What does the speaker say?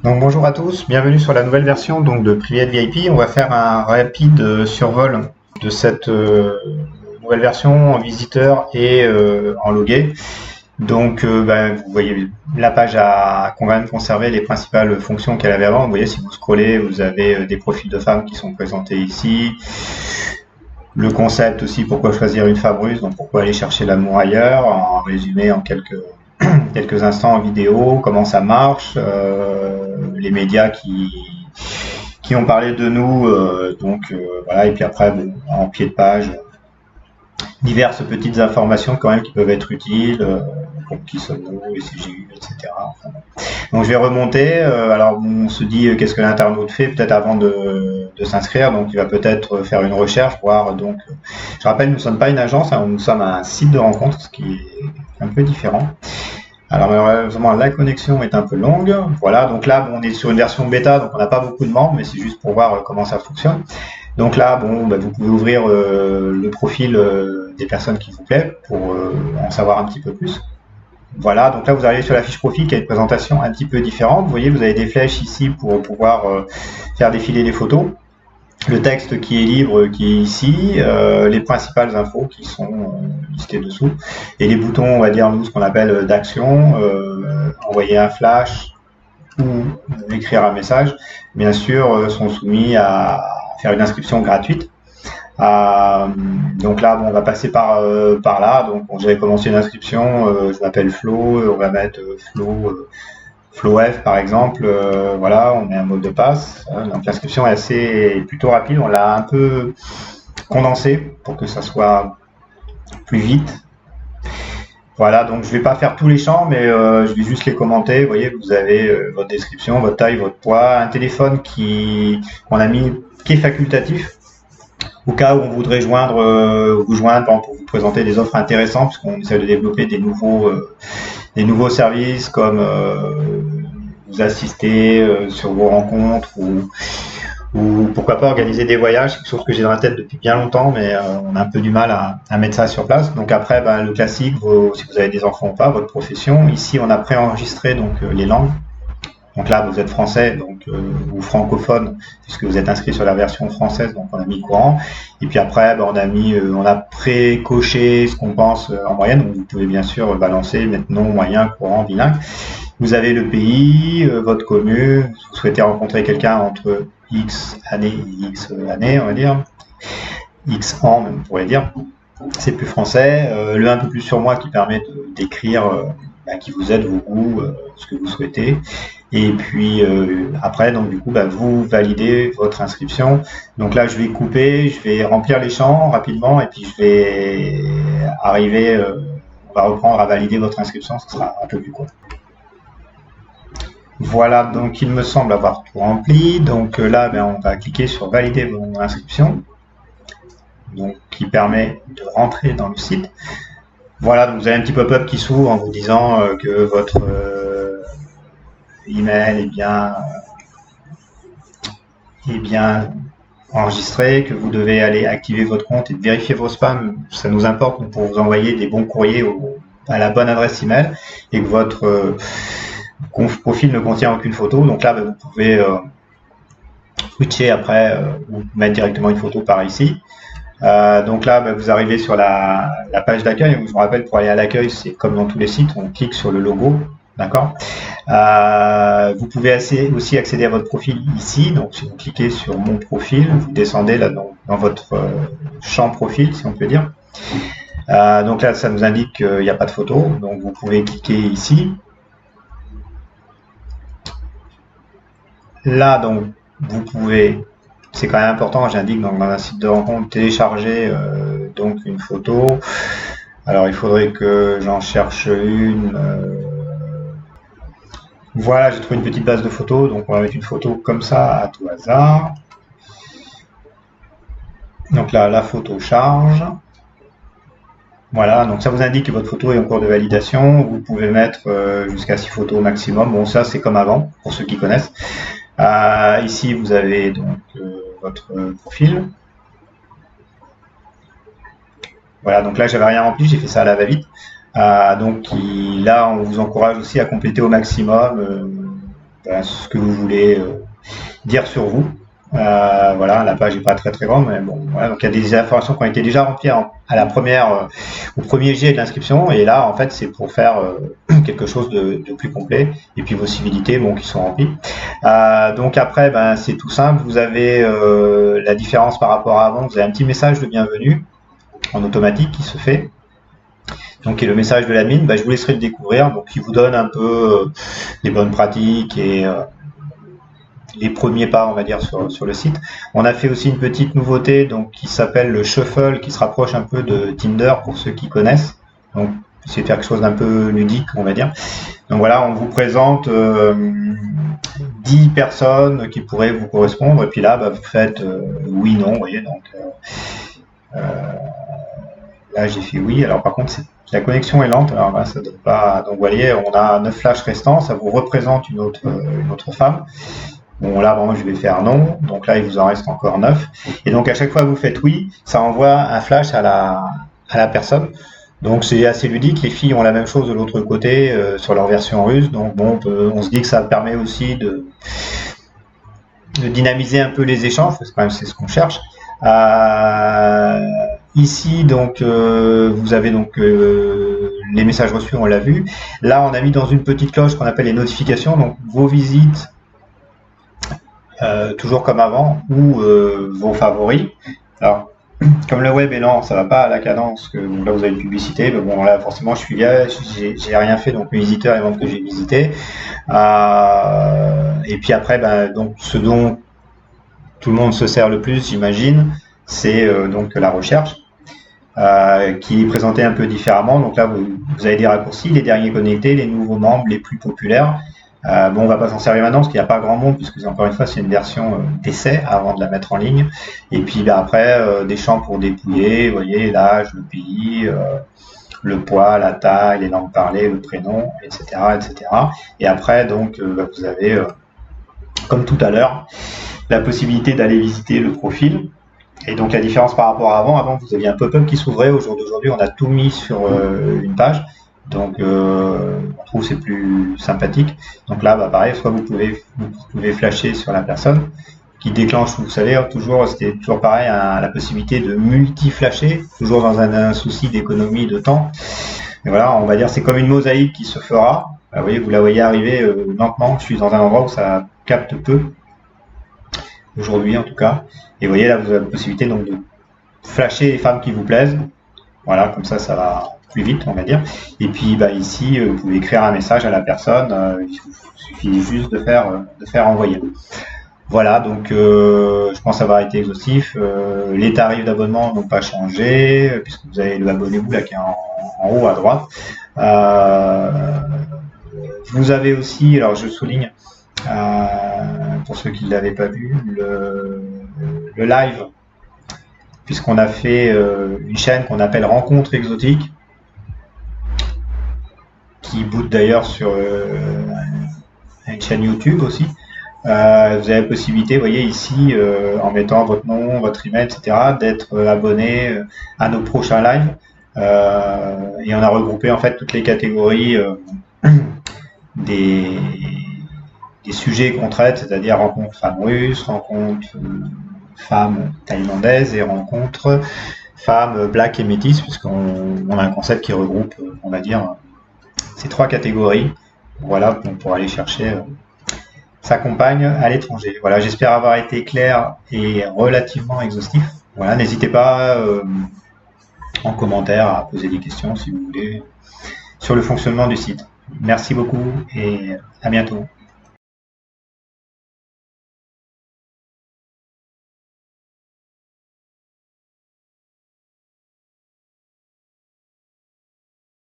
Donc bonjour à tous, bienvenue sur la nouvelle version donc de Private VIP. On va faire un rapide survol de cette nouvelle version en visiteur et en logué. Donc vous voyez la page a quand même conservé les principales fonctions qu'elle avait avant. Vous voyez, si vous scrollez, vous avez des profils de femmes qui sont présentés ici. Le concept aussi, pourquoi choisir une femme russe, donc pourquoi aller chercher l'amour ailleurs, en résumé en quelques instants en vidéo, comment ça marche, les médias qui ont parlé de nous, voilà, et puis après en pied de page, diverses petites informations quand même qui peuvent être utiles, comme qui sommes-nous, les CGU, etc. Enfin, donc je vais remonter, alors on se dit qu'est-ce que l'internaute fait peut-être avant de s'inscrire, donc il va peut-être faire une recherche, voir donc, je rappelle, nous ne sommes pas une agence, hein, nous sommes un site de rencontre, ce qui est un peu différent. Alors malheureusement la connexion est un peu longue, voilà, donc là on est sur une version bêta, donc on n'a pas beaucoup de membres, mais c'est juste pour voir comment ça fonctionne. Donc là, vous pouvez ouvrir le profil des personnes qui vous plaît pour en savoir un petit peu plus. Voilà, donc là vous arrivez sur la fiche profil qui a une présentation un petit peu différente. Vous voyez, vous avez des flèches ici pour pouvoir faire défiler les photos. Le texte qui est libre qui est ici, les principales infos qui sont listées dessous, et les boutons, on va dire nous ce qu'on appelle d'action, envoyer un flash ou écrire un message, bien sûr sont soumis à faire une inscription gratuite. Donc là, on va passer par là. Donc j'avais commencé une inscription, je m'appelle Flo, on va mettre Flo F par exemple, voilà, on met un mot de passe. Donc l'inscription est plutôt rapide, on l'a un peu condensé pour que ça soit plus vite. Voilà, donc je vais pas faire tous les champs, mais je vais juste les commenter. Vous voyez, vous avez votre description, votre taille, votre poids, un téléphone qu'on a mis qui est facultatif au cas où on voudrait vous joindre pour vous présenter des offres intéressantes, puisqu'on essaie de développer des nouveaux services comme vous assister sur vos rencontres ou pourquoi pas organiser des voyages. C'est quelque chose que j'ai dans la tête depuis bien longtemps, mais on a un peu du mal à mettre ça sur place. Donc après, le classique, si vous avez des enfants ou pas, votre profession. Ici, on a préenregistré donc les langues. Donc là, vous êtes français ou francophone, puisque vous êtes inscrit sur la version française, donc on a mis courant. Et puis après, on a pré-coché ce qu'on pense en moyenne. Donc vous pouvez bien sûr balancer maintenant moyen, courant, bilingue. Vous avez le pays, votre commune, vous souhaitez rencontrer quelqu'un entre X années et X années, on va dire. X ans, même, on pourrait dire. C'est plus français. Le un peu plus sur moi qui permet d'écrire qui vous aide, vos goûts, ce que vous souhaitez. Et puis après, donc du coup, vous validez votre inscription. Donc là, je vais couper, je vais remplir les champs rapidement, et puis je vais arriver, on va reprendre à valider votre inscription, ce sera un peu plus court. Voilà, donc il me semble avoir tout rempli. Donc là, on va cliquer sur valider mon inscription, donc qui permet de rentrer dans le site. Voilà, donc vous avez un petit pop-up qui s'ouvre en vous disant que votre email est bien enregistré, que vous devez aller activer votre compte et vérifier vos spams. Ça nous importe pour vous envoyer des bons courriers à la bonne adresse email, et que votre profil ne contient aucune photo. Donc là, vous pouvez switcher après ou mettre directement une photo par ici. Donc là, vous arrivez sur la page d'accueil. Je vous rappelle, pour aller à l'accueil, c'est comme dans tous les sites, on clique sur le logo. D'accord. Vous pouvez aussi accéder à votre profil ici. Donc, si vous cliquez sur mon profil, vous descendez là dans votre champ profil, si on peut dire. Donc là, ça nous indique qu'il n'y a pas de photo. Donc, vous pouvez cliquer ici. Là, donc, vous pouvez, c'est quand même important, j'indique dans un site de rencontre, télécharger donc une photo. Alors, il faudrait que j'en cherche une. Voilà, j'ai trouvé une petite base de photos, donc on va mettre une photo comme ça à tout hasard. Donc là, la photo charge. Voilà, donc ça vous indique que votre photo est en cours de validation. Vous pouvez mettre jusqu'à 6 photos au maximum. Bon, ça c'est comme avant, pour ceux qui connaissent. Ici, vous avez donc votre profil. Voilà, donc là, j'avais rien rempli, j'ai fait ça à la va-vite. Donc là, on vous encourage aussi à compléter au maximum ce que vous voulez dire sur vous. Voilà, la page n'est pas très grande, mais bon, voilà, donc il y a des informations qui ont été déjà remplies à la première, au premier jet de l'inscription, et là en fait c'est pour faire quelque chose de plus complet, et puis vos civilités qui sont remplies. Donc après c'est tout simple, vous avez la différence par rapport à avant, vous avez un petit message de bienvenue en automatique qui se fait, donc qui est le message de l'admin. Je vous laisserai le découvrir, donc qui vous donne un peu les bonnes pratiques et les premiers pas, on va dire, sur le site. On a fait aussi une petite nouveauté donc qui s'appelle le Shuffle, qui se rapproche un peu de Tinder pour ceux qui connaissent. Donc c'est faire quelque chose d'un peu ludique, on va dire. Donc voilà, on vous présente 10 personnes qui pourraient vous correspondre, et puis là vous faites oui, non, vous voyez. Donc là j'ai fait oui. Alors par contre la connexion est lente, alors là ça donne pas. Donc vous voyez, on a 9 flashs restants, ça vous représente une autre femme. Bon, là, je vais faire non. Donc là, il vous en reste encore 9. Et donc, à chaque fois que vous faites oui, ça envoie un flash à la personne. Donc, c'est assez ludique. Les filles ont la même chose de l'autre côté sur leur version russe. Donc, on se dit que ça permet aussi de dynamiser un peu les échanges, parce que quand même, c'est ce qu'on cherche. Ici, donc, vous avez donc les messages reçus, on l'a vu. Là, on a mis dans une petite cloche qu'on appelle les notifications. Donc, vos visites, toujours comme avant, ou vos favoris. Alors, comme le web est lent, ça va pas à la cadence que là vous avez une publicité, mais bon là forcément je suis vierge, j'ai rien fait, donc mes visiteurs ils montrent que j'ai visité. Et puis après, donc ce dont tout le monde se sert le plus, j'imagine, c'est donc la recherche. Qui est présentée un peu différemment. Donc là, vous avez des raccourcis, les derniers connectés, les nouveaux membres, les plus populaires. On va pas s'en servir maintenant parce qu'il n'y a pas grand monde, puisque encore une fois c'est une version d'essai avant de la mettre en ligne. Et puis après des champs pour dépouiller, vous voyez l'âge, le pays, le poids, la taille, les langues parlées, le prénom, etc., etc. Et après donc vous avez comme tout à l'heure la possibilité d'aller visiter le profil. Et donc la différence par rapport à avant, vous aviez un pop-up qui s'ouvrait. Au jour d'aujourd'hui, on a tout mis sur une page. Donc on trouve c'est plus sympathique. Donc là, pareil, soit vous pouvez flasher sur la personne qui déclenche, vous savez, c'était toujours pareil, la possibilité de multi-flasher, toujours dans un souci d'économie de temps. Et voilà, on va dire c'est comme une mosaïque qui se fera. Vous voyez, vous la voyez arriver lentement. Je suis dans un endroit où ça capte peu, aujourd'hui en tout cas. Et vous voyez là, vous avez la possibilité donc de flasher les femmes qui vous plaisent. Voilà, comme ça va plus vite, on va dire. Et puis ici, vous pouvez écrire un message à la personne. Il suffit juste de faire envoyer. Voilà, donc je pense avoir été exhaustif. Les tarifs d'abonnement n'ont pas changé, puisque vous avez le abonnez-vous là qui est en haut à droite. Vous avez aussi, alors je souligne, pour ceux qui ne l'avaient pas vu, le live, puisqu'on a fait une chaîne qu'on appelle Rencontre Exotique, qui boot d'ailleurs sur une chaîne YouTube aussi. Vous avez la possibilité, vous voyez ici, en mettant votre nom, votre email, etc., d'être abonné à nos prochains lives. Et on a regroupé en fait toutes les catégories des sujets qu'on traite, c'est-à-dire rencontre femmes russes, rencontre femmes thaïlandaises et rencontre femmes black et métisses, puisqu'on a un concept qui regroupe, on va dire, ces 3 catégories. Voilà, pour aller chercher sa compagne à l'étranger. Voilà, j'espère avoir été clair et relativement exhaustif. Voilà, n'hésitez pas en commentaire à poser des questions si vous voulez sur le fonctionnement du site. Merci beaucoup et à bientôt.